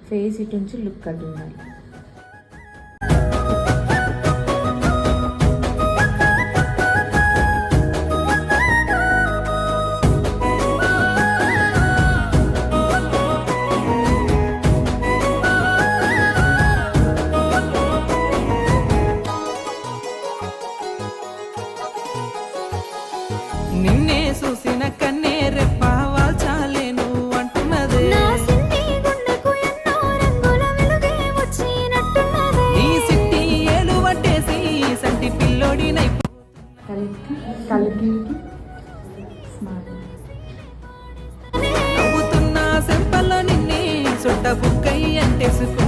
Face ఇటు నుంచి look అటు ఉండాలి. నిన్నే చూసిన కన్నే రెప్పావాల్ చాలేను అంటున్నదే, నీ సిట్టి ఏలు పట్టేసి సంటి పిల్లోడినై నవ్వుతున్న సెంపల్లో నిన్నే సొట్ట బుక్కై అంటేసుకు